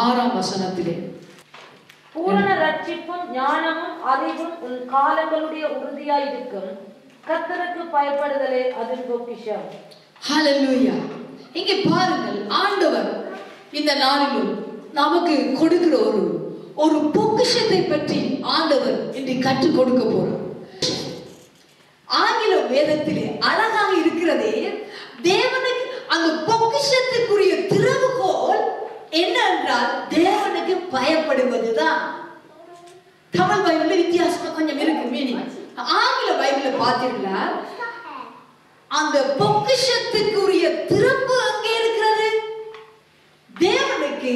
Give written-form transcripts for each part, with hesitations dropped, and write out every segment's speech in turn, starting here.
6ஆம் வசனத்திலே, பூரண ரட்சிப்பும் ஞானமும் அறிவும் உன் காலங்களுடைய உறுதியாய் இருக்கும், கர்த்தருக்கு பயப்படுதலே அதன் பொக்கிஷம். ஹல்லேலூயா. இங்கே பாருங்கள், ஆண்டவர் இந்த நாளிலும் நமக்கு கொடுக்கிற ஒரு பொக்கிஷத்தை பற்றி ஆண்டவர் இன்று கற்றுக் கொடுக்க போறார். ஆங்கில வேதத்திலே அழகாக இருக்கிறதே, தேவனுக்கு அந்த பொக்கிஷத்துக்குரிய திறவுகோல் என்ன என்றால் தேவனுக்கு பயப்படுவதுதான். தமிழ் பைபிள்ல வித்தியாசமா கொஞ்சம் இருக்கு மீனிங். ஆங்கில பைபிள்ல பார்த்தீங்கன்னா அந்த பொக்கிஷத்துக்குரிய திறப்பு அங்கே இருக்கிறது. தேவனுக்கு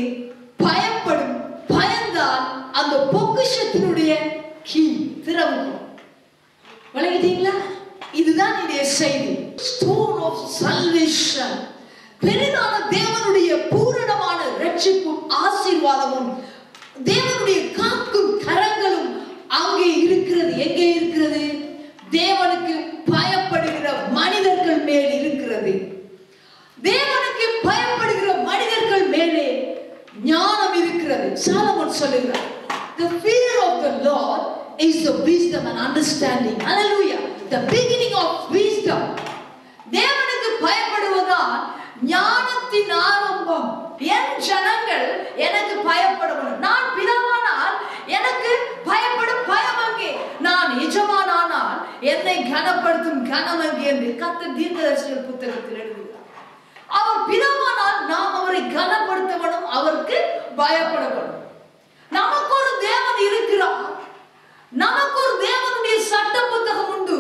பயப்படும் பயந்தால் அந்த பொக்கிஷத்தினுடைய கீ திறவுகோல். வழங்கிட்டீங்களா? இதுதான் இந்த செய்தி. Stone of salvation. பெரிதான தேவனுடைய பூரணமான ரட்சிப்பும் ஆசீர்வாதமும் தேவனுடைய காக்கும் கரங்களும் அங்கே இருக்கிறது. எங்கே இருக்கிறது? தேவனுக்கு பயப்படுகிற மனிதர்கள் மேல் இருக்கிறது. தேவனுக்கு பயப்படுகிற மனிதர்கள் மேலே ஞானம் இருக்கிறது. சாலமோன் சொல்லுகிறார், the fear of the Lord is the wisdom and understanding. Hallelujah. The beginning of wisdom. தேவனுக்கு பயப்படுவதுதான் ஞானத்தின் ஆரம்பம். என் ஜனங்கள் எனக்கு பயப்படணும். நான் பிதாவானால் எனக்கு பயப்படும் பயம் அங்கே. நான் எஜமானானால் என்னை கனப்படுத்தும் கனம் அங்கே என்று கர்த்தர் தீர்க்கதரிசிகள் புத்தகத்தில் எழுதுகிறார். அவர் பிதாவானால் நாம் அவரை கனப்படுத்தணும், அவருக்கு பயப்படணும். நமக்கு ஒரு தேவன் இருக்கிறார். நமக்கு ஒரு தேவனுடைய சட்ட புத்தகம் உண்டு.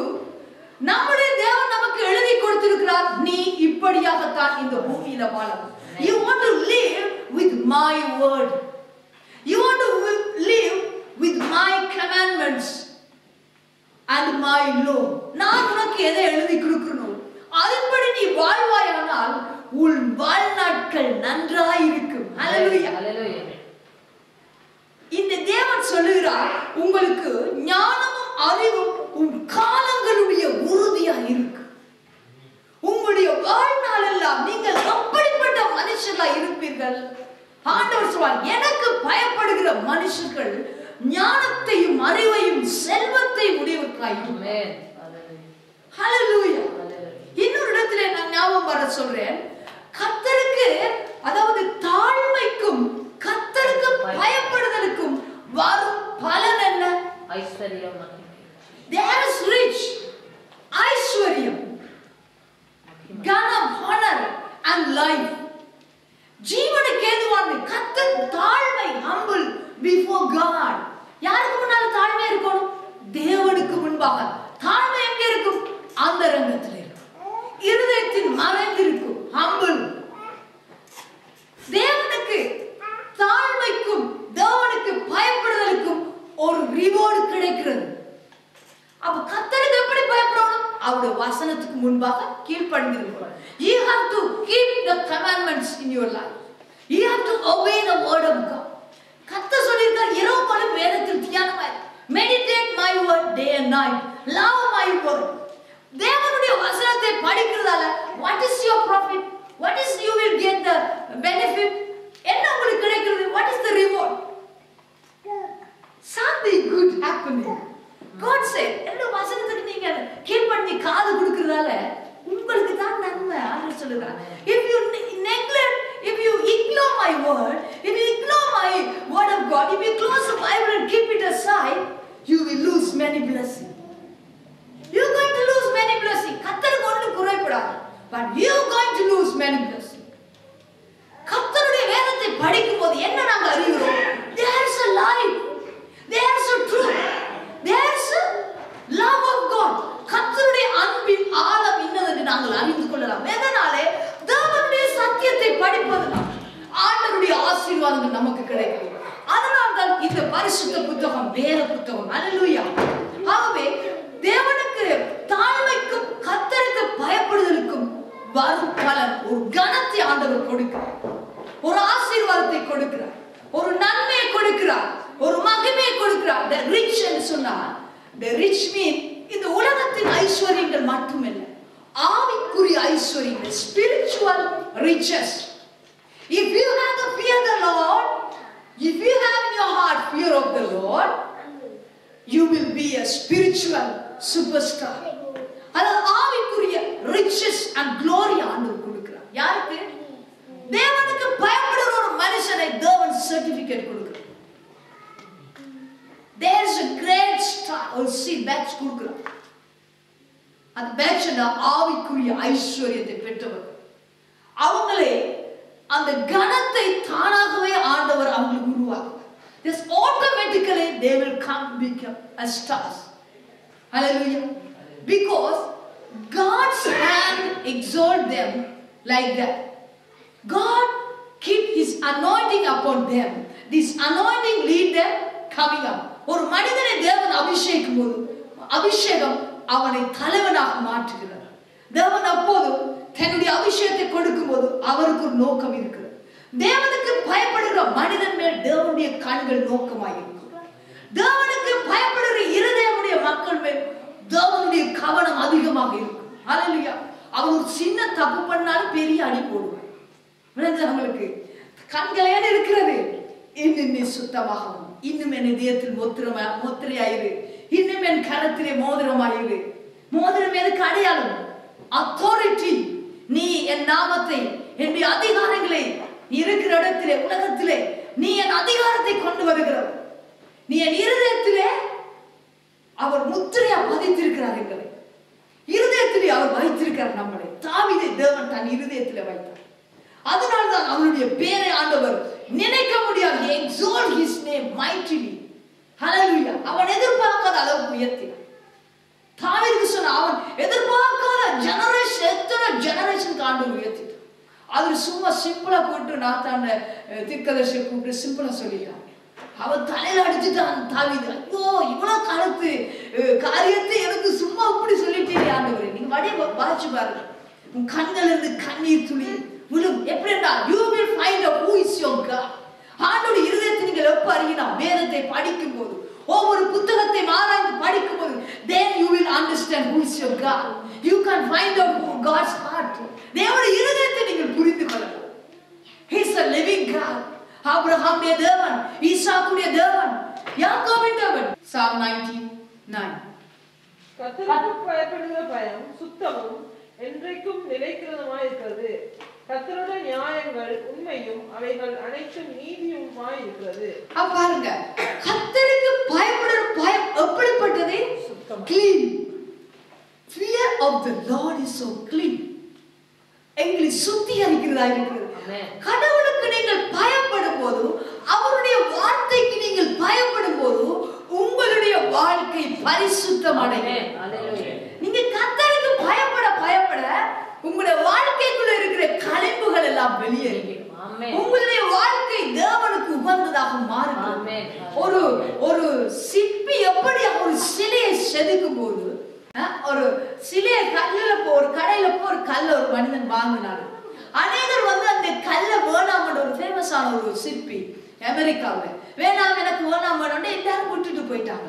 நம்முடைய தேவன் நமக்கு எழுதி கொடுத்திருக்கிறார், நீ இப்படியாகத்தான் இந்த பூமியில வாழணும். You want to live with my word. You want to live with my commandments and my law. நான் உனக்கு எதை எழுதி கொடுக்கணும், அதன்படி நீ வாழ்வாயானால் உன் வாழ்நாட்கள் நன்றாய் இருக்கும். ஹல்லேலூயா. ஹல்லேலூயா. இந்த தேவன் சொல்லுகிறார், உங்களுக்கு ஞானமும் அறிவும் உன் காலங்களுடைய உறுதியா இருக்கு. உங்களுடைய வாழ்நாள் எல்லாம் நீங்கள் அப்படிப்பட்ட மனுஷர்களா இருப்பீர்கள். ஆண்டவர் சொல்வார், எனக்கு பயப்படுகிற மனுஷர்கள் ஞானத்தையும் அறிவையும் செல்வத்தை உடையவர்களாயும். ஹல்லேலூயா. இன்னொரு இடத்துல நான் ஞாபகம் வர சொல்றேன், கர்த்தருக்கு, அதாவது தாழ்மைக்கும் கர்த்தருக்கு பயப்படுதலுக்கும் வரும் பலன் என்ன? ஐஸ்வர்யம். There is rich, ஐஸ்வர்யம், கனம், honor and life. ஜீவனுக்கு ஏதுவான கர்த்தர் தாழ்மை, humble before God. யாருக்கு முன்னால தாழ்மை இருக்கணும்? தேவனுக்கு முன்பாக. தாழ்மை எங்க இருக்கும்? அந்தரங்கத்தில் இருக்கும், இருதயத்தின் மறைந்திருக்கும். humble. தேவனுக்கு தாழ்மைக்கும் தேவனுக்கு பயப்படுதலுக்கும் ஒரு ரிவார்டு கிடைக்கிறது. அப்ப கர்த்தருக்கு எப்படி பயப்படணும்? அவருடைய வசனத்துக்கு முன்பாக கீழ்ப்படிந்திருக்கணும். You have to keep the commandments in your life. You have to obey the word of God. கர்த்தர் சொல்லியிருக்கார், இரவு பகலும் வேதத்தில் தியானமாய் meditate my word day and night. Love my word. தேவனுடைய வசனத்தை படிக்கிறதால what is your profit? What is you will get the benefit? என்ன உங்களுக்கு கிடைக்கிறது? What is the reward? Something good happening. God said, என்ன வசனத்துக்கு நீங்க கீழ்ப்படிஞ்சு காது கொடுக்கிறதால உங்களுக்கு தான் நன்மை. ஆண்டவர் சொல்றார், if you neglect, if you ignore my word, if you ignore my word of God, if you close the Bible and keep it aside, you will lose many blessings. You are going to lose many blessings. கர்த்தருக்கு ஒன்றும் குறைபடாது, but you are going to lose many blessings. கர்த்தருடைய வேதத்தை படிக்கும் போது என்ன நாங்க அறிகிறோம்? There is a life, there is a truth, there is a love of God. கர்த்தருடைய அன்பின் ஆழம் என்னவென்று நாங்கள் அறிந்து கொள்ளலாம். எதனாலே? தேவனுடைய சத்தியத்தை படிப்பதனால் ஆண்டவருடைய ஆசீர்வாதங்கள் நமக்கு கிடைக்கும். அதனால்தான் இந்த பரிசுத்த புத்தகம் வேத புத்தகம். ஹல்லேலூயா. ஆகவே தேவனுக்கு தாழ்மைக்கும் கர்த்தருக்கு பயப்படுதலுக்கும் வரும் பலன் ஒரு கனத்தை ஆண்டவர் கொடுக்கிறார், ஒரு ஆசீர்வாதத்தை கொடுக்கிறார், ஒரு நன்மையை கொடுக்கிறார், ஒரு மகிமையை கொடுக்கிறார். The rich என்று சொன்னால், the rich mean இந்த உலகத்தின் ஐஸ்வர்யங்கள் மட்டுமல்ல, ஆவிக்குரிய ஐஸ்வர்யங்கள், spiritual riches. If you have to fear the Lord, If you have in your heart fear of the Lord, you will be a spiritual superstar. அதாவது ஆவிக்குரிய riches and glory ஆண்டவர் கொடுக்கிறார். யாருக்கு? தேவனுக்கு பயப்படுற ஒரு மனுஷனை தேவன் சர்டிபிகேட் கொடுக்கிறார். There is a great star or see badge கொடுக்கிறார். அந்த badge ஆவிக்குரிய ஐஸ்வரியத்தை பெற்றவர். அவங்களே அந்த கணத்தை தானாகவே ஆண்டவர் அவங்களுக்கு உருவாக்குவார். This automatically they will come become as stars. Hallelujah. Because God's hand exalt them like that. God keep his anointing upon them. This anointing lead them coming up. ஒரு மனிதனை தேவன் அபிஷேகம் அவனை தலைவனாக மாற்றுகிறார். தேவன் அப்போது தன்னுடைய அபிஷேகத்தை கொடுக்கும்போது அவருக்கு ஒரு நோக்கம் இருக்கிறது. தேவனுக்கு பயப்படுகிற மனிதன் மேல் தேவனுடைய கண்கள் நோக்கமாக இருக்கும். தேவனுக்கு பயப்படுகிற இருதயமுடைய மக்கள் மேல் தேவனுடைய கவனம் அதிகமாக இருக்கும். ஹல்லேலூயா. அவர் ஒரு சின்ன தப்பு பண்ணாலும் பெரிய அடி போடுவார். அவங்களுக்கு கண்களே இருக்கிறது. இன்னும் நீ சுத்தமாகவும், இன்னும் என் இதயத்தில் முத்திரையாயிரு, இன்னும் என் கரத்திலே மோதிரமாயிரு. மோதிரம் எதுக்கு அடையாளம்? அத்தாரிட்டி. நீ என் நாமத்தை, என்னுடைய அதிகாரங்களை இருக்கிற இடத்திலே உலகத்திலே நீ என் அதிகாரத்தை கொண்டு வருகிறவர். நீ என் இருதயத்திலே அவர் முத்திரையா பதித்திருக்கிறார். எங்களை இருதயத்திலே அவர் வைத்திருக்கிறார். நம்மளை தாவீதை தேவன் தன் இருதயத்திலே வைத்தார். அதனால்தான் அவருடைய பேரை ஆண்டவர் நினைக்க முடியாது. exalt his name mightily. hallelujah. அவன் எதிர்பார்க்காத அளவுக்கு உயர்த்தினார். தாவீதுக்கு சொன்ன அவன் எதிர்பார்க்காத ஜெனரேஷன், எத்தனை ஜெனரேஷன் ஆண்டவர் உயர்த்திட்டார். அது சும்மா சிம்பிளா கூப்பிட்டு நாத்தாண்ட தீர்க்கதரிசியை கூப்பிட்டு சிம்பிளா சொல்லிட்டான். அவன் தலையில அடிச்சுட்டான் தாவீது. ஐயோ, இவ்வளவு காலத்து காரியத்தை எனக்கு சும்மா இப்படி சொல்லிட்டே ஆண்டவரே. நீங்க வடிய வாச்சு பாருங்க. உன் கண்கள் இருந்து கண்ணீர் துளி விழும். எப்படின்னா you will find out who is your God. ஆண்டவருடைய இருதயத்தை நீங்கள் எப்ப அறியினா? வேதத்தை படிக்கும் போது, ஒவ்வொரு புத்தகத்தை ஆராய்ந்து படிக்கும் போது, then you will understand who is your God. You can find out who God's heart. தேவனுடைய இருதயத்தை நீங்கள் புரிந்து கொள்ளலாம். He is a living God. ஆபிரகாமுடைய தேவன், ஈசாக்குடைய தேவன், யாக்கோபின் தேவன். Psalm 99. கர்த்தருக்கு பயப்படுகிற பயம் சுத்தமும் என்றைக்கும் நிலைக்கிறதுமாய் இருக்கிறது. கர்த்தருடைய நியாயங்கள் உண்மையும் அவைகள் அனைத்தும் நீதியுமாய் இருக்கிறது. பாருங்க, கர்த்தருக்கு பயப்படுற பயம் எப்படிப்பட்டது? Clean. Fear of the Lord is so clean. எங்களை சுத்திகரிக்கிறதா இருக்கிறது. கடவுளுக்கு நீங்கள் பயப்படும் போது, அவருடைய வார்த்தைக்கு நீங்கள் பயப்படும் போது உங்களுடைய வாழ்க்கை பரிசுத்தமடையும். நீங்க கர்த்தருக்கு பயப்பட உங்களுடைய வாழ்க்கைக்குள்ள இருக்கிற கழிப்புகள் எல்லாம் வெளியேறும். உங்களுடைய வாழ்க்கை தேவனுக்கு உகந்ததாக மாறும். ஒரு சிற்பி எப்படி ஒரு சிலையை செதுக்கும் போது, ஒரு சிலையை ஒரு கடையில ஒரு கல்ல ஒரு மனிதன் வாங்கினாரு. அநேகர் அந்த கல்ல வேணாம், ஒரு ஃபேமஸான ஒரு சிற்பி அமெரிக்காவில் வேணாம், எனக்கு வேணாம் எல்லாரும் விட்டுட்டு போயிட்டாங்க.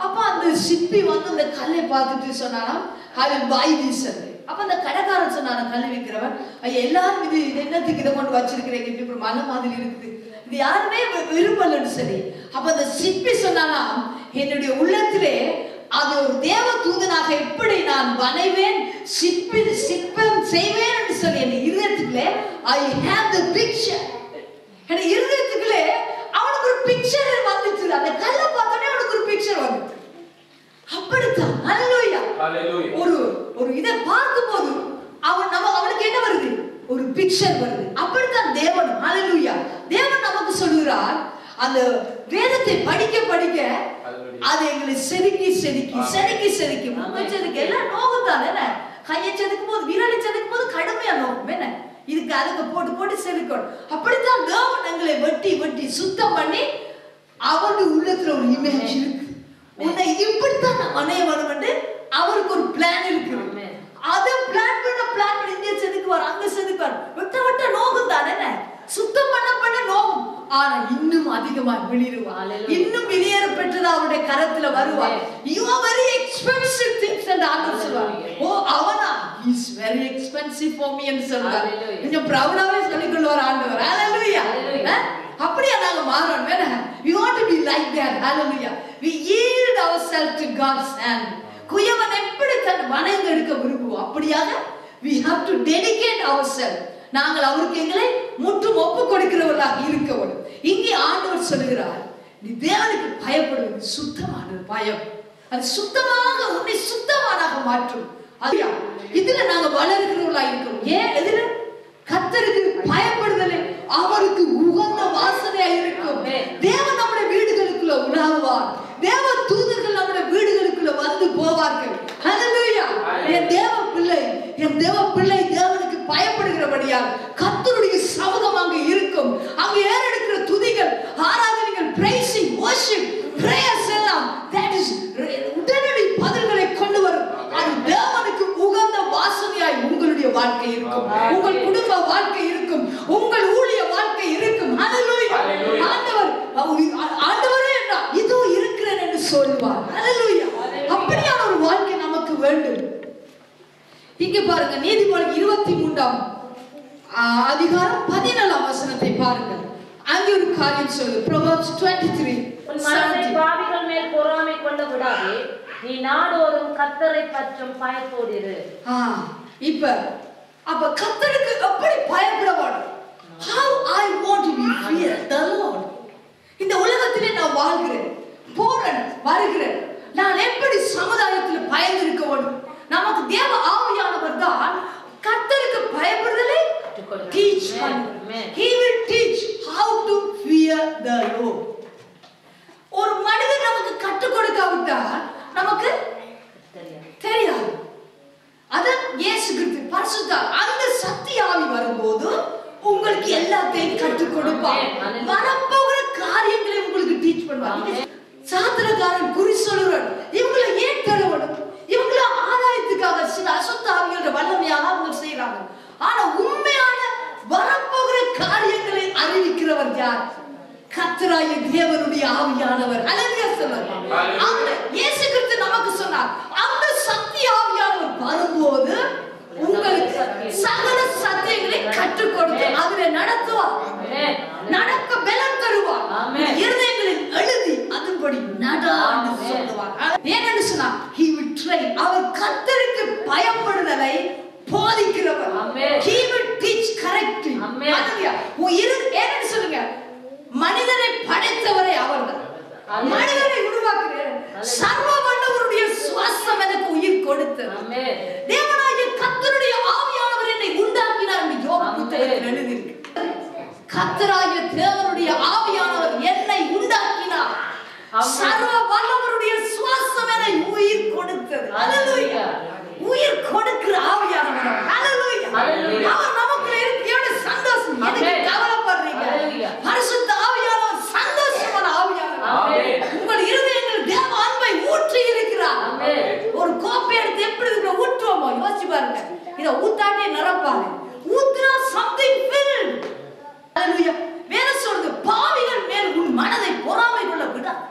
அப்ப அந்த சிற்பி அந்த கல்லை பார்த்துட்டு சொன்னாலும் I will buy this. அப்ப அந்த கடைக்காரன் சொன்னான, கல்வி விற்கிறவன், ஐயா எல்லாரும் இது என்னத்துக்கு இதை கொண்டு வச்சிருக்கிறீங்க, இப்படி மலை மாதிரி இருக்குது, இது யாருமே விரும்பலன்னு சொல்லி. அப்ப அந்த சிற்பி சொன்னானா, என்னுடைய உள்ளத்திலே அது ஒரு தேவ தூதனாக எப்படி நான் வனைவேன், சிற்பம் செய்வேன் என்று சொல்லி என் இருதயத்துக்குள்ளே I have the picture. என் இருதயத்துக்குள்ளே அவனுக்கு ஒரு பிக்சர் வந்துச்சு. அந்த கல்லை பார்த்தோன்னே அவனுக்கு ஒரு பிக்சர் வந்துச்சு. அப்படித்தான் ஹல்லேலூயா. ஒரு இதை பார்க்கும்போது அவனுக்கு என்ன வருது? ஒரு பிக்சர் வருது. அப்படித்தான் தேவன் ஹல்லேலூயா. தேவன் நமக்கு சொல்கிறார், அந்த வேதத்தை படிக்க படிக்க அது எங்களை செதுக்கி எல்லாம் நோக்கம் தானே. கையை செதுக்கும் போது, விரலை செதுக்கும் போது கடுமையா நோக்கம் என்ன, இதுக்கு அதுக்கு போட்டு செதுக்கணும். அப்படித்தான் தேவன் எங்களை வெட்டி சுத்தம் பண்ணி அவருடைய உள்ளத்துல ஒரு இமேஜ் இருக்கு. உன்னை இப்படித்தான் அணைய வேணும் என்று அவருக்கு ஒரு பிளான் இருக்கு. அதை பிளான் பண்ணி இங்கே செதுக்குவார், அங்க செதுக்குவார். விட்ட நோக்கம் தானே, சுத்தம் பண்ண நோக்கம். ஆனா இன்னும் அதிகமா வெளியிடுவார், இன்னும் வெளியேற பெற்றதா அவருடைய கரத்துல வருவார். You are very expensive things and ஆண்டவர் சொல்வார், ஓ அவனா he is very expensive for me என்று சொல்வார். கொஞ்சம் பிரவுடாவே சொல்லிக் கொள்வார் ஆண்டவர். ஹல்லேலூயா. அப்படியே நாங்க மாறணும் வேணா. We want to be like that. Hallelujah. We yield ourselves to God's hand. குயவன் எப்படி தன் வணங்க எடுக்க விரும்புவோம் அப்படியாக we have to dedicate ourselves. நாங்கள் அவருக்கு எங்களை முற்றும் ஒப்பு கொடுக்கிறவர்களாக இருக்க வேண்டும். இங்கே ஆண்டவர் சொல்கிறார், நீ தேவனுக்கு பயப்படுவது சுத்தமான பயம். அது சுத்தமாக உன்னை சுத்தமானாக மாற்றும். இதுல நாங்க வளர்கிறவர்களா இருக்கிறோம். ஏன் எதுல? கர்த்தருக்கு பயப்படுதலே அவருக்கு உகந்த வாசனையா இருக்கும். தேவன் நம்முடைய வீடுகளுக்குள்ள உலாவுவார். தேவ தூதர்கள் நம்முடைய வீடுகளுக்குள்ள வந்து போவார்கள். ஹல்லேலூயா. என் தேவ பிள்ளை தேவனுக்கு பயப்படுகிறபடியால் கர்த்தருடைய சமூகம் அங்கே இருக்கும். அங்கே ஏறெடுக்கிற துதிகள், ஆராதனைகள், praising, worship, prayers எல்லாம் that is உடனடி பதில்களை கொண்டு வரும். அது தேவனுக்கு உகந்த வாசனையாய் உங்களுடைய வாழ்க்கை இருக்கும். உங்கள் குடும்ப வாழ்க்கை இருக்கும். உங்கள் ஊழிய வாழ்க்கை இருக்கும். ஹல்லேலூயா. ஆண்டவரே என்றால் இதோ இருக்கிறேன் என்று சொல்வார். ஹல்லேலூயா. அப்படியான ஒரு வாழ்க்கை நமக்கு வேண்டும். இங்க பாருங்க, நீதிமொழிகள் 23 அதிகாரம் 14 வசனத்தை பாருங்கள். அங்கே ஒரு காரியம் சொல்லு. Proverbs 23. உன் மனதை பாவிகள் மேல் பொறாமை கொள்ள விடாதே, நீ நாடோறும் கர்த்தரை பற்றும் பயத்தோடு இரு. அப்ப கர்த்தருக்கு எப்படி பயப்பட வேண்டும்? How I want to be fear the Lord. இந்த உலகத்திலே நான் வாழ்கிறேன், போறேன், வருகிறேன். நான் எப்படி சமுதாயத்தில் பயந்து இருக்க வேண்டும்? நமக்கு தேவ ஆவியானவர் தான் கர்த்தருக்கு பயப்படுதலை teach பண்ணுவார். He will teach how to fear the Lord. ஒரு மனிதன் நமக்கு கற்றுக் கொடுக்காவிட்டால் நமக்கு தெரியாது. அதான் இயேசு கிறிஸ்து பரிசுத்தர் அந்த சத்திய ஆவி வரும்போது உங்களுக்கு எல்லாத்தையும் கற்றுக் கொடுப்பார். வரப்போகிற காரியங்களை உங்களுக்கு டீச் பண்ணுவார். சாத்திரக்காரன் குறி சொல்லுறான், இவங்களை ஏன் தருவணும்? இவங்கள ஆதாயத்துக்காக சில அசுத்த ஆவிகளோட வல்லமையாக அவங்க செய்யறாங்க. ஆனா உண்மையான வரப்போகிற காரியங்களை அறிவிக்கிறவர் யார்? கர்த்தராகிய தேவனுடைய ஆவியானவர். ஹல்லேலூயா சொல்லுங்க. அந்த இயேசு கிறிஸ்து நமக்கு சொன்னார், அந்த சத்திய ஆவியானவர் வரும்போது உங்களுக்கு சகல சத்தியங்களை கற்றுக் கொடுத்து அதிலே நடத்துவார். நடக்க பலம் தருவார். இருதயங்களில் எழுதி அதன்படி நடான்னு சொல்லுவார். ஏன்னு சொன்னா he will train. அவர் கர்த்தருக்கு பயப்படுதலை போதிக்கிறவர். He will teach correctly. ஹல்லேலூயா. ஏன்னு சொல்லுங்க, மனிதனை படைத்தவரே அவர்தான். மனிதனை உருவாக்குகிறார். சர்வ வல்லவருடைய சுவாசம் எனக்கு உயிர் கொடுத்தது. தேவனாகிய கர்த்தருடைய ஆவியானவர் என்னை உண்டாக்கினார் என்று யோபு புத்தகத்தில் எழுதியிருக்கு. கர்த்தராகிய தேவனுடைய ஆவியானவர் என்னை உண்டாக்கினார். சர்வ வல்லவருடைய சுவாசம் என்னை உயிர் கொடுத்தது. ஹல்லேலூயா. உயிர் கொடுக்கிற ஆவியானவர். ஹல்லேலூயா. அவர் நமக்குள்ள இருக்கிற சந்தோஷம். எதுக்கு கவலைப்படுறீங்க? பரிசுத்த ஆவியானவர் சந்தோஷமான ஆவியானவர். உங்கள் இருதயங்களில் தேவ அன்பை ஊற்றி இருக்கிறார். ஒரு கோப்பை எடுத்து எப்படி ஊற்றுவோமோ யோசிச்சு பாருங்க. இத ஊத்தாட்டே நிரப்பாரு. ஊத்துனா something filled. ஹல்லேலூயா. வேதம் சொல்லுது, பாவிகள் மேல் உன் மனதை பொறாமை கொள்ள விடாதே.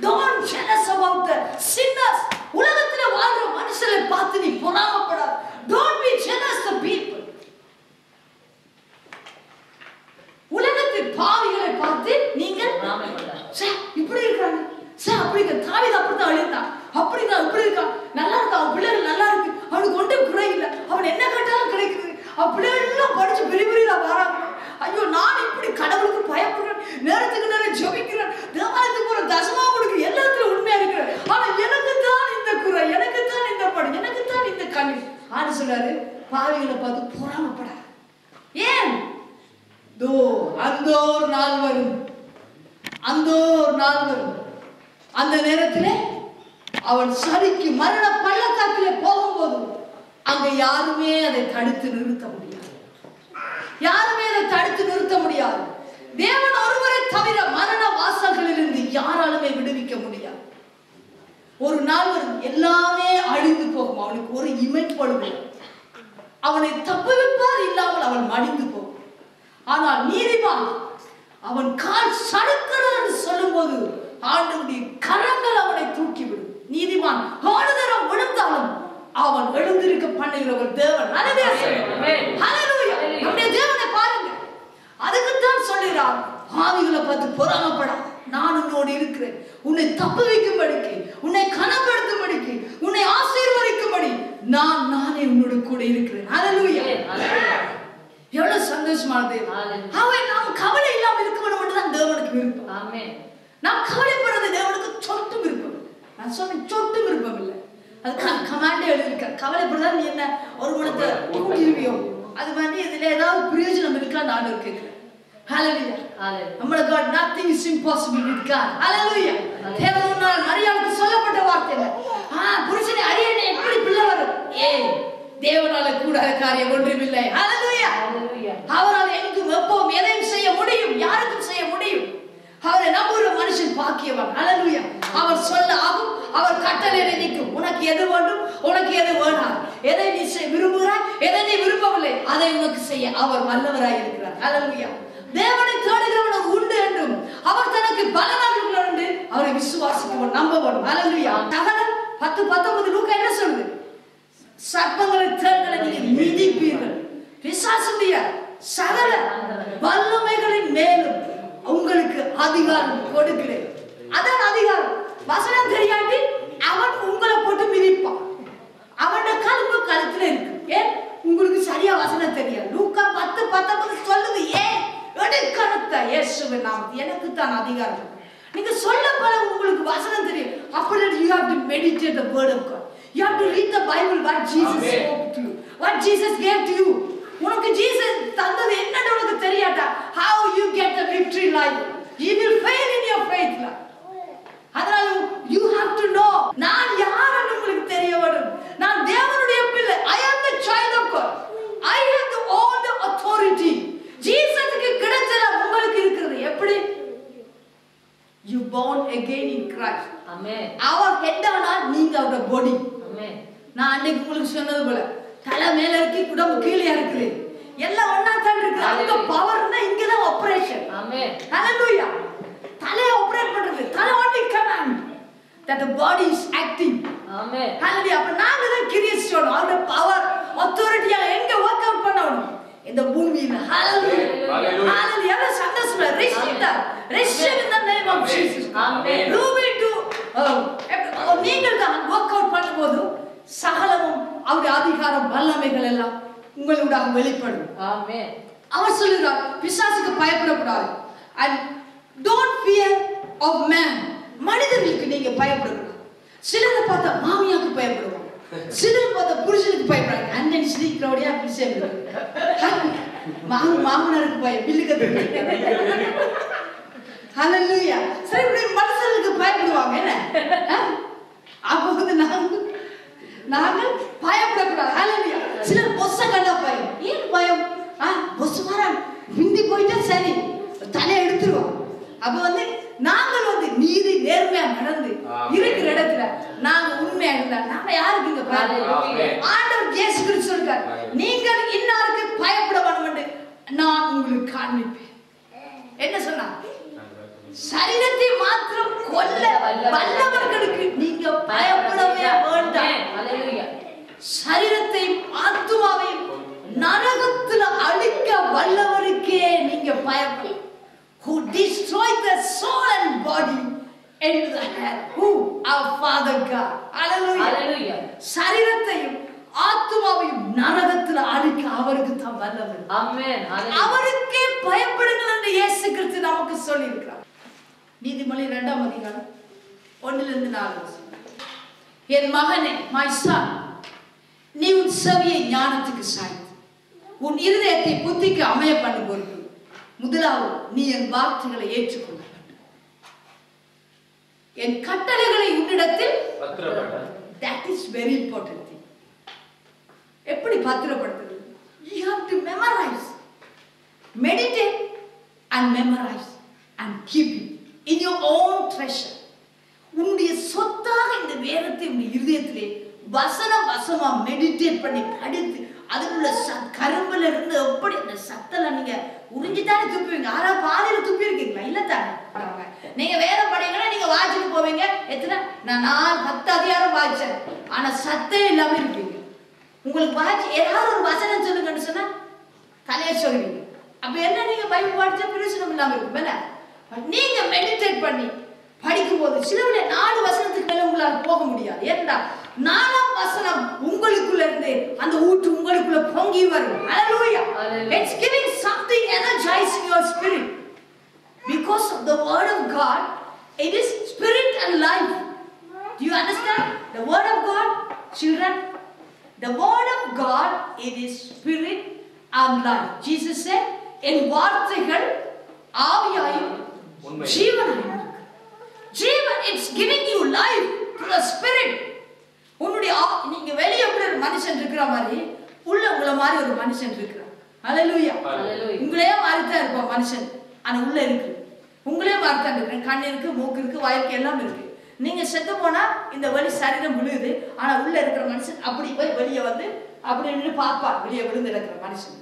Don't jealous about the sinners. உலகத்திலே வாழ்ற மனுஷரை பார்த்து நீ பொறாமைப்படாத. Don't be jealous of people. உலகத்தின் பாவிகளை பார்த்து நீங்கள் இப்படி இருக்காங்க, அப்படி இருக்க. தாவீது அப்படித்தான் அழுந்தான், அப்படிதான் இப்படி இருக்கான், நல்லா இருக்கா, அவன் பிள்ளைகள் நல்லா இருக்கு, அவனுக்கு ஒன்றும் குறை இல்லை, அவன் என்ன கேட்டாலும் கிடைக்குது, அவன் பிள்ளைகள் எல்லாம் படிச்சு பெரிய பெரிய வராங்க. ஐயோ, நான் இப்படி கடவுளுக்கு பயப்படுறேன், நேரத்துக்கு நேரம் ஜெபிக்கிறேன், தேவாலயத்துக்கு போற தசமா கொடுக்கு எல்லாத்துலயும் உண்மையா இருக்கிறேன். ஆனா எனக்கு தான் இந்த குறை, எனக்கு தான் இந்த படம், எனக்கு தான் இந்த கண்ணு. ஆனா சொல்றாரு, பாவிகளை பார்த்து பொறாமப்படாது. ஏன்? அந்த ஒரு நாள் வரும், அந்த ஒரு நாள் வரும். அந்த நேரத்திலே அவன் சரிக்கு மரண பள்ளத்தாக்கிலே போகும்போது அங்க யாருமே அதை தடுத்து நிறுத்த முடியாது. யாருமே அதை தடுத்து நிறுத்த முடியாது. தேவன் ஒருவரை தவிர மரண வாசல்களிலிருந்து யாராலுமே விடுவிக்க முடியாது. ஒரு நாள் வரும், எல்லாமே அழிந்து போகும். அவனுக்கு ஒரு இமைப்பொழுது அவனை தப்புவிப்பார் இல்லாமல் அவன் மடிந்து போகும். ஆனால் நீதிமான் அவன் கால் சறுக்கிறது சொல்லும் போது ஆண்டவருடைய கரங்கள் அவனை தூக்கிவிடும். நீதிமான் ஆளுதரம் விழுந்தாலும் அவன் எழுந்திருக்க பண்ணுகிறவர் தேவன். ஹல்லேலூயா. நம்முடைய தேவனை பாருங்க. அதுக்குத்தான் சொல்கிறார், ஆவிகளை பார்த்து பொறாமப்படா, நான் உன்னோடு இருக்கிறேன், உன்னை தப்புவிக்கும்படிக்கு, உன்னை கனப்படுத்தும்படிக்கு, உன்னை ஆசீர்வதிக்கும்படி நானே உன்னோடு கூட இருக்கிறேன். ஹல்லேலூயா. எவ்வளவு சந்தோஷமானது. அவன் நாம் கவலை இல்லாம இருக்கணும் மட்டும்தான் தேவனுக்கு விருப்பம். ஆமென். நாம் கவலைப்படுறது தேவனுக்கு சொட்டு விருப்பம். நான் சொன்னேன் சொட்டு விருப்பம் இல்லை. அது கமாண்டே எழுதிருக்க. கவலைப்படுறதா நீ என்ன ஒரு மனத்தை கூட்டிருவியோ, அது மாதிரி இதுல ஏதாவது பிரயோஜனம் இருக்கலாம் நான் கேட்கிறேன். ஹல்லேலூயா. நம்மள God nothing is impossible with God. ஹல்லேலூயா. தேவனால் மரியாளுக்கு சொல்லப்பட்ட வார்த்தை என்ன? புருஷனை அரியணை எப்படி பிள்ளை வரும்? தேவனால கூடாத காரியம் ஒன்றுமில்லை. ஹல்லேலூயா. அவரால் எங்கும் எப்பவும் எதையும் செய்ய முடியும், யாருக்கும் செய்ய முடியும். அவரை நம்புகிற மனுஷன் பாக்கியவான். ஹல்லேலூயா. அவர் சொல்ல ஆகும், அவர் கட்டளையிட நிற்கும். உனக்கு எது வேண்டும், உனக்கு எது வேண்டாம், எதை நீ விரும்புகிறாய், எதை நீ விரும்பவில்லை, அதை உனக்கு செய்ய அவர் வல்லவராய் இருக்கிறார். ஹல்லேலூயா. தேவனை தேடுகிறவனுக்கு உண்டு என்றும் அவர் தனக்கு பலனாக உண்டு அவரை விசுவாசிக்கவன் நம்பவன். ஹல்லேலூயா. சகலம் 10:19 லூக்கா என்ன சொல்லுது? சர்ப்பங்களை தேள்களை நீங்கள் மிதிப்பீர்கள், பிசாசுடைய சகல வல்லமைகளின் மேலும் உங்களுக்கு அதிகாரம் கொடுக்கிறேன். அதான் அதிகாரம். வசனம் தெரியாட்டி அவன் உங்களை போட்டு மிதிப்பான். அவனோட கழுப்பு கழுத்துல இருக்கு. ஏன் உங்களுக்கு சரியா வசனம் தெரியாது. லூக்கா 10:19 சொல்லுது. ஏன் எடுக்கணுத்த இயேசுவின் நாமத்தில் எனக்கு தான் அதிகாரம். நீங்க சொல்ல போல உங்களுக்கு வசனம் தெரியும். அப்படி you have to meditate the word of God. You have to read the Bible, what Jesus spoke to you, what Jesus gave to you. உனக்கு ஜீசஸ் தந்தது என்னன்னு உனக்கு தெரியாட்டா, how you get the victory life, you will fail in your faith. அதனால you have to know நான் யாருன்னு உங்களுக்கு தெரிய வேண்டும். நான் தேவனுடைய பிள்ளை. I am the child of God. I have all the authority. ஜீசஸ்க்கு கிடைச்சது உங்களுக்கு இருக்குது. எப்படி? You born again in Christ. Amen. அவர் ஹெட்டானா நீங்க அவரோட பாடி. Amen. நான் அன்னைக்கு உங்களுக்கு சொன்னது போல தலை மேல இருக்கு, உடம்பு கீழே இருக்குது, எல்லாம் ஒண்ணா தான் இருக்கு. அந்த பவர்னா இங்க தான் ஆபரேஷன். ஆமென். ஹalleluya. தலையை ஆபரேட் பண்றது தலை only command that the body is acting. ஆமென். ஹalleluya. அப்ப நாங்க தான் கிரியேட் பண்ணோம். அவரோட பவர் அத்தாரிட்டியா எங்க வொர்க் அவுட் பண்ணணும் இந்த பூமியில. ஹalleluya. ஹalleluya. சந்தோஷமா receive that. Receive in the name of Jesus. Amen. Do we do நீங்கள் தான் வொர்க் அவுட் பண்ணும்போது சகலமும் அவருடைய அதிகாரம் வல்லமைகள் எல்லாம் உங்களுடைய வெளிப்படும். ஆமென். அவர் சொல்லுகிறார் பிசாசுக்கு பயப்படக்கூடாது. and don't fear of man. மனிதர்களுக்கு நீங்க பயப்படக்கூடாது. சிலரை பார்த்தா மாமியாக்கு பயப்படுவாங்க, சிலரை பார்த்தா புருஷனுக்கு பயப்படுறாங்க. அண்ணன் ஸ்ரீக்ரௌடியா பிசேம் மாமனாருக்கு பயம் பில்லுக்கு. ஹalleluya. சரி, இப்படி மனுஷனுக்கு பயப்படுவாங்க. என்ன அப்போ வந்து நாங்கள் பயப்படக்கூடாது. ஹalleluya. சிலர் பொஸ்ஸ கண்டா பயம். ஏன் பயம்? பொஸ் மாறான் ஹிந்தி போயிட்டா சரி தலை எடுத்துருவோம். அப்ப வந்து நாங்கள் வந்து நீதி நேர்மையா நடந்து இருக்கிற இடத்துல நாங்க உண்மையா இருந்தா நாங்க யாருக்கு இங்க பயப்பட? ஆண்டவர் இயேசு கிறிஸ்து சொல்றார், நீங்கள் இன்னாருக்கு பயப்பட வேண்டும் என்று நான் உங்களுக்கு காண்பிப்பேன். என்ன சொன்னா? சரீரத்தை மாத்திரம் கொல்ல வல்லவர்களுக்கு நீங்க பயப்படவே வேண்டாம். சரீரத்தையும் ஆத்துமாவையும் நரகத்துல அழிக்க வல்லவருக்கே நீங்க பயப்படும். Who destroyed the soul and body into the hell. Who? Our Father God. Hallelujah. Hallelujah. சரீரத்தையும் ஆத்துமாவையும் நரகத்துல அழிக்க அவருக்கு தான் வல்லவர். ஆமென். அவருக்கே பயப்படுங்கள் என்று இயேசு கிறிஸ்து நமக்கு சொல்லி இருக்கிறார். நீதிமொழி 2ஆம் அதிகாரம் 1-4. என் மகனே, my son, நீ உன் செவியை ஞானத்துக்கு சாய்த்து உன் இருதயத்தை புத்திக்கு அமைய பண்ணும் பொருட்டு முதலாவது நீ என் வார்த்தைகளை ஏற்றுக்கொள்ள வேண்டும். என் கட்டளைகளை உன்னிடத்தில் பத்திரப்படுத்து. That is very important thing. எப்படி பத்திரப்படுத்துறது? You have to memorize, meditate and memorize and keep it in your own treasure. உன்னுடைய சொத்தாக இந்த வேதத்தை உன் இருதயத்திலே வசனம் வசமா மெடிடேட் பண்ணி படித்து அதுக்குள்ள கரும்புல இருந்து எப்படி அந்த சத்தல நீங்க உறிஞ்சித்தானே துப்புவீங்க. ஆனா பாதியில துப்பி இருக்கீங்களா? இல்ல தானே. நீங்க வேதம் படிங்கன்னா நீங்க வாசிட்டு போவீங்க. எத்தனை நான் 10 அதிகாரம் வாசிச்சேன், ஆனா சத்தே இல்லாம இருப்பீங்க. உங்களுக்கு வாசி ஏதாவது ஒரு வசனம் சொல்லுங்கன்னு சொன்னா தலையை சொல்லுவீங்க. அப்ப என்ன நீங்க பைபிள் படிச்சா பிரயோஜனம் இல்லாம இருக்கும் என்ன? நீங்க மெடிடேட் பண்ணி படிக்கும் போது சிலவுல 4 வசனத்துக்கு மேல உங்களால போக முடியாது. ஏன்னா 4ஆம் வசனம் உங்களுக்குள்ள இருந்து அந்த ஊற்று உங்களுக்குள்ள பொங்கி வரும். Hallelujah. It's giving something energizing your spirit. Because of the word of God, it is spirit and life. Do you understand? The word of God, children, the word of God, it is spirit and life. Jesus said, "En vaarthaigal aaviyayum jeevanayum." Jeevan, it's giving you life to the spirit. உன்னுடைய நீங்க வெளிய எப்படி ஒரு மனுஷன் இருக்கிற மாதிரி உள்ள உங்கள மாதிரி ஒரு மனுஷன் இருக்கிறார். ஹalleluya. உங்களே மாதிரி தான் இருப்பான் மனுஷன். ஆனா உள்ள இருக்கு. உங்களே மாதிரி தான் இருக்கு. கண்ணு இருக்கு, மூக்கு இருக்கு, வாய் இருக்கு, எல்லாம் இருக்கு. நீங்க செத்து போனா இந்த வெளி சரீரம் விழுகுது. ஆனா உள்ள இருக்கிற மனுஷன் அப்படி போய் வெளிய வந்து அப்படி நின்னு பாப்பார் வெளிய விழுந்து இருக்கிற மனுஷன்.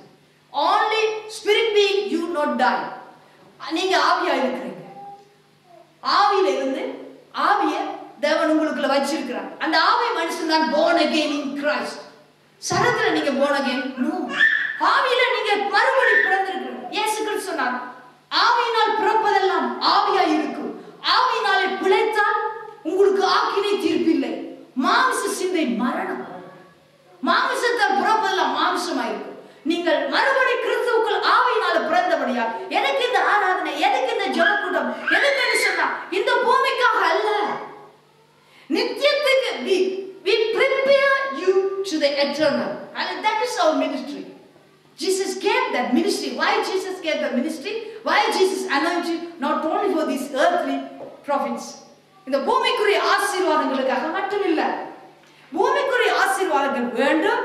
Only spirit being you not die. நீங்க ஆவியா இருக்கிறீங்க. ஆவியில இருந்து ஆவியை தேவன் உங்களுக்குள்ள வச்சிருக்கிறார். அந்த ஆவி மனுஷன் தான் born again in Christ. சரத்துல நீங்க born again no. ஆவியில நீங்க மறுபடி பிறந்திருக்கிறீங்க. இயேசு கிறிஸ்து சொன்னார், ஆவியினால் பிறப்பதெல்லாம் ஆவியாய் இருக்கும். ஆவியினாலே பிழைத்தால் உங்களுக்கு ஆக்கினை தீர்ப்பில்லை. மாம்ச சிந்தை மரணம். மாம்சத்தால் பிறப்பதெல்லாம் மாம்சமாயிருக்கும். நீங்கள் மறுபடி கிறிஸ்துவுக்குள் ஆவியினால பிறந்தபடியா எனக்கு இந்த ஆராதனை, எனக்கு இந்த ஜெபக்கூட்டம், எனக்கு சொன்னா இந்த பூமிக்காக அல்ல, நித்தியத்துக்கு we prepare you to the eternal, and that is our ministry. Jesus gave that ministry. Why Jesus gave the ministry? Why Jesus anointed not only for these earthly prophets? இந்த பூமிக்குரிய ஆசீர்வாதங்களுக்காக மட்டும் இல்ல. பூமிக்குரிய ஆசீர்வாதங்கள் வேண்டும்.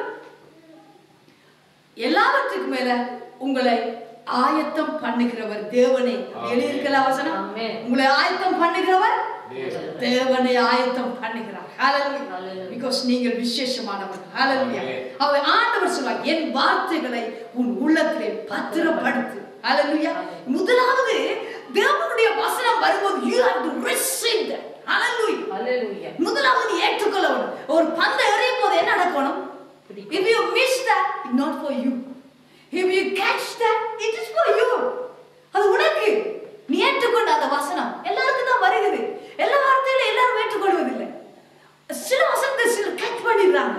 எல்லாவற்றுக்கும் மேல உங்களை ஆயத்தம் பண்ணுகிறவர் தேவனே. எழுதியிருக்கிற வசனம், உங்களை ஆயத்தம் பண்ணுகிறவர் தேவனை ஆயத்தம் பண்ணுகிறார். ஹalleluya. because நீங்கள் விசேஷமானவர். ஹalleluya. அவர் ஆண்டவர் சொல்வார், என் வார்த்தைகளை உன் உள்ளத்திலே பத்திரப்படுத்து. ஹalleluya. முதலாவது தேவனுடைய வசனம் வரும்போது you have to receive that. ஹalleluya. ஹalleluya. முதலாவது ஏற்றுக்கொள்ள வேண்டும். ஒரு பந்தை எறியும் போது என்ன நடக்கணும்? If you miss that, it's not for you. If you catch that, it is for you. அது உனக்கு. நீ ஏற்றுக்கொண்ட அந்த வசனம் எல்லாருக்கும் தான் வருகிறது. எல்லா வார்த்தையிலும் எல்லாரும் ஏற்றுக்கொள்வதில்லை. சில வசனத்தை சிலர் கேட்ச் பண்ணிடுறாங்க.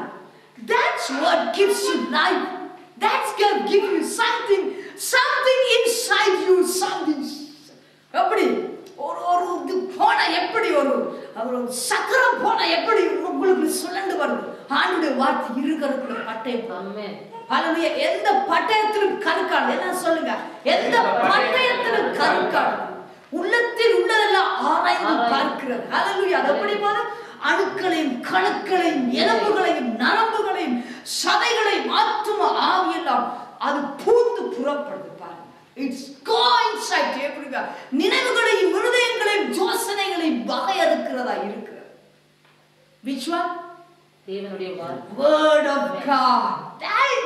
That's what gives you life. That's going to give you something inside you, something. அப்படி ஒரு இது போனா எப்படி ஒரு சக்கரம் போனா எப்படி உங்களுக்கு சுழண்டு வருது. ஆண்டுடைய வார்த்தை இருக்கிறதுக்குள்ள பட்டயம். ஆமென். ஹalleluya. எந்த பட்டயத்திலும் கருக்காடு. என்ன சொல்லுங்க? எந்த பட்டயத்திலும் கருக்காடு. உள்ளத்தில் உள்ளதெல்லாம் ஆராய்ந்து பார்க்கிறது. ஹalleluya. அது எப்படி போது அணுக்களையும் கணுக்களையும் எலும்புகளையும் நரம்புகளையும் சதைகளையும் ஆத்தும ஆவியெல்லாம் அது பூந்து புறப்படுது பாருங்க. It's go inside. எப்படிங்க நினைவுகளையும் இருதயங்களையும் யோசனைகளையும் வகையறுக்கிறதா இருக்கிறது. which one? தேவனுடைய வார்த்தை, word of God.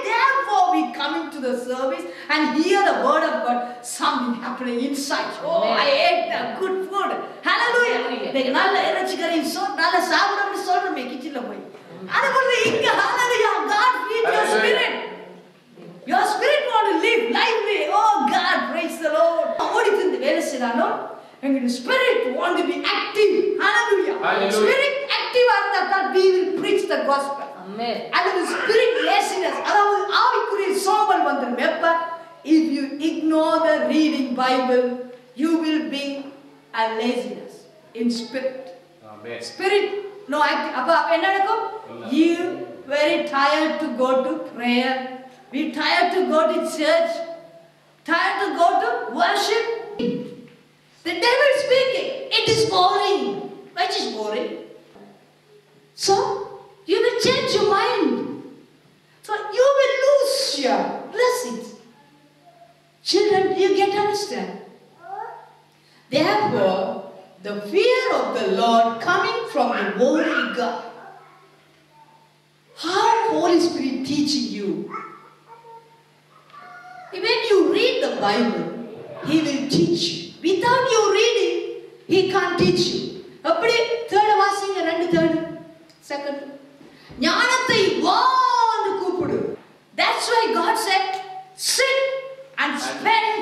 Therefore we come into the service and hear the word of God, something happening inside. Oh, I ate the good food. Hallelujah. நீங்க நல்ல இறைச்சிக்கறி நல்ல சாப்பிடணும்னு சொல்றமே கிச்சன்ல போய் அது வந்து இங்க hallelujah. God feed your spirit. Your spirit want to live lively. Oh God, praise the Lord. ஓடிட்டு வேலை செய்யணும். எங்க spirit want to be active. Hallelujah. Spirit active இருந்தா தான் we will preach the gospel. Amen. And the spirit laziness, அதாவது ஆவிக்குரிய சோம்பல் வந்துரும். எப்ப? If you ignore the reading Bible, you will be a laziness in spirit. Amen. Spirit no active. அப்ப என்ன நடக்கும்? You very tired to go to prayer. We tired to go to church. Tired to go to worship. The devil is speaking. It is boring. Which is boring? So you will change your mind. So you will lose your blessings. Children, you get to understand. Therefore, the fear of the Lord coming from the Holy God. How Holy Spirit teaching you? When you read the Bible, He will teach you. Without you reading, He can't teach you. அப்படி third வாசிங்க, ரெண்டு third second. ஞானத்தை வான்னு கூப்பிடு. That's why God said, sit and spend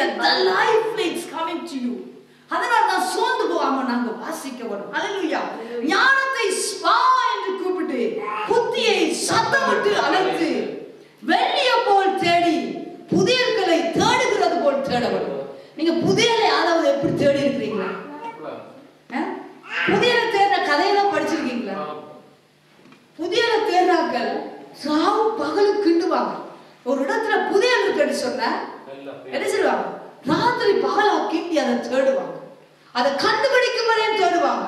Hallelujah. The life flakes coming to you. அதனால தான் சோர்ந்து போகாம நாங்க வாசிக்க வரோம். Hallelujah. ஞானத்தை வா என்று கூப்பிட்டு புத்தியை சத்தமிட்டு அழைத்து வெள்ளியை போல் தேடி புதியல்களை தேடுகிறது போல் தேட வேண்டும். நீங்க புதியலை யாராவது எப்படி தேடி இருக்கிறீங்களா? புதியலை தேடுற கதையெல்லாம் படிச்சிருக்கீங்களா? புதியலை தேடுறாக்கள் சாவு பகலு கிண்டுவாங்க. ஒரு இடத்துல புதியல் இருக்குன்னு சொன்னா என்ன செய்வாங்க? ராத்திரி பகலா கிண்டி அதை தேடுவாங்க. அதை கண்டுபிடிக்கும் வரையும் தேடுவாங்க.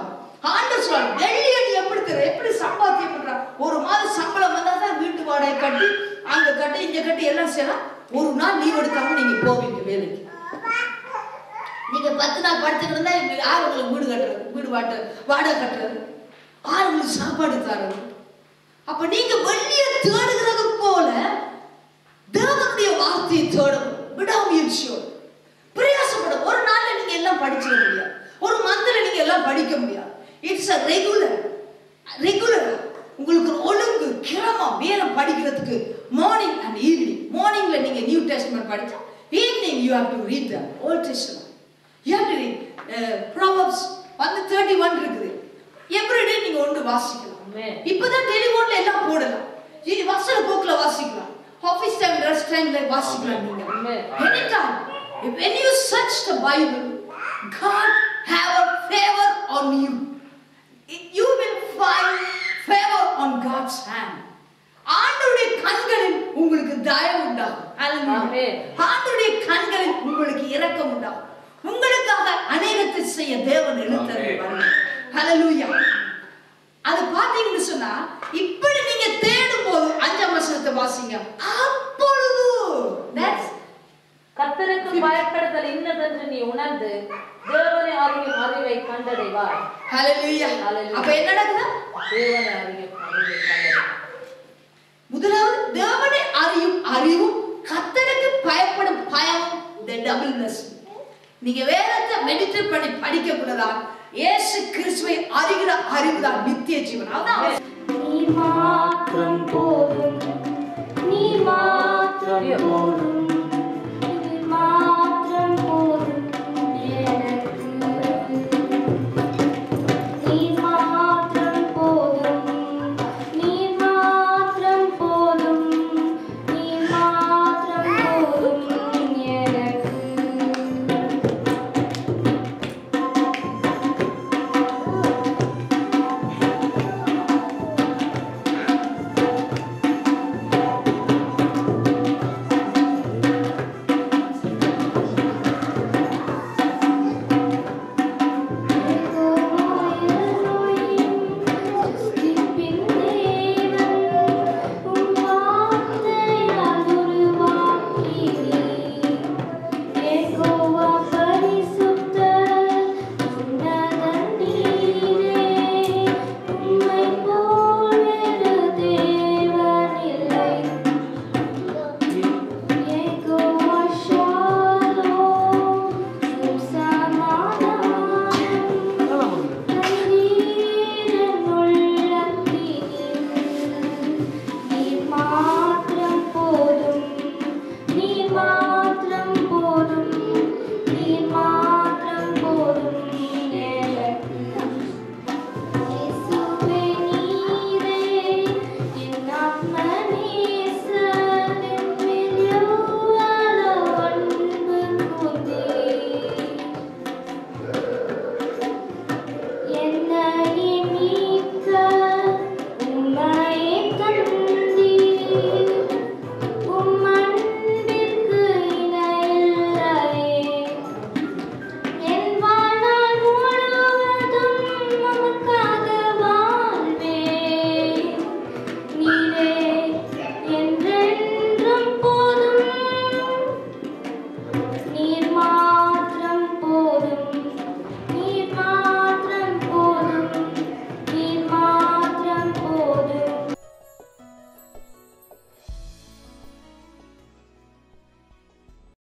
ஆண்டவர் சொல்றார், வெள்ளியடி எப்படி தேட, எப்படி சம்பாத்தியம் பண்றா? ஒரு மாதம் சம்பளம் வந்தா தான் வீட்டு வாடகை கட்டி அங்க கட்டி இங்க கட்டி எல்லாம் செய்யலாம். ஒரு நாள் லீவ் எடுக்காம நீங்க போவீங்க வேலைக்கு. நீங்க 10 நாள் படுத்துக்கிட்டு இருந்தா யார் உங்களுக்கு வீடு கட்டுறது, வீடு வாடகை கட்டுறது, யார் உங்களுக்கு சாப்பாடு தர்றது? அப்ப நீங்க வெள்ளியை தேடுகிறது போல தேவனுடைய வார்த்தையை தேடணும். விடாமுயற்சியோடு பிரயாசப்படும். ஒரு நாள்ல நீங்க எல்லாம் படிச்சிட முடியாது. ஒரு மந்த்ல நீங்க எல்லாம் படிக்க முடியாது. இட்ஸ் a ரெகுலர் உங்களுக்கு ஒழுங்கு கிரமா வேணும் படிக்கிறதுக்கு. Morning and evening. மார்னிங்ல நீங்க நியூ டெஸ்டமென்ட் படிச்சா evening you have to read the old testament. you have to read proverbs 131 இருக்குது. எவ்ரிடே நீங்க ஒன்று வாசிக்கலாம். இப்பதான் டெலிபோன்ல எல்லாம் போடலாம். இது வசன போக்குல வாசிக்கலாம். ஆபீஸ் டைம் ரெஸ்ட் டைம்ல வாசிக்கலாம் நீங்க. Any time. When you search the Bible, God have a favor on you. You will find favor on God's hand. ஆண்டவருடைய கண்களில் உங்களுக்கு தயவு உண்டாகும். ஹalleluya. ஆண்டவருடைய கண்களில் உங்களுக்கு இரக்கம் உண்டாகும். உங்களுக்காக அநேகத்தை செய்ய தேவன் எழுந்தருள்வார். ஹalleluya. அது பாத்தீங்கன்னு சொன்னா இப்படி நீங்க தேடும் போது 5ஆம் வசனத்தை வாசிங்க. அப்பொழுது கர்த்தருக்கு பயப்படுதல் இன்னதென்று நீ உணர்ந்து தேவனை அறியும் அறிவை கண்டடைவாய். ஹalleluya. அப்ப என்ன நடக்குது? தேவனை அறியும் அறிவை கண்டடைவாய். முதலாவது தேவனை அறியும் அறிவும் கர்த்தருக்கு பயப்படும் பயமும் the double blessing. நீங்க வேதத்தை மெடிடேட் பண்ணி படிக்க கூடாதா? இயேசு கிறிஸ்துவை அறிகிற அறிவுதான் நித்திய ஜீவன். அதான் நீ மாத்திரம் போதும், நீ மாத்திரம் போதும்.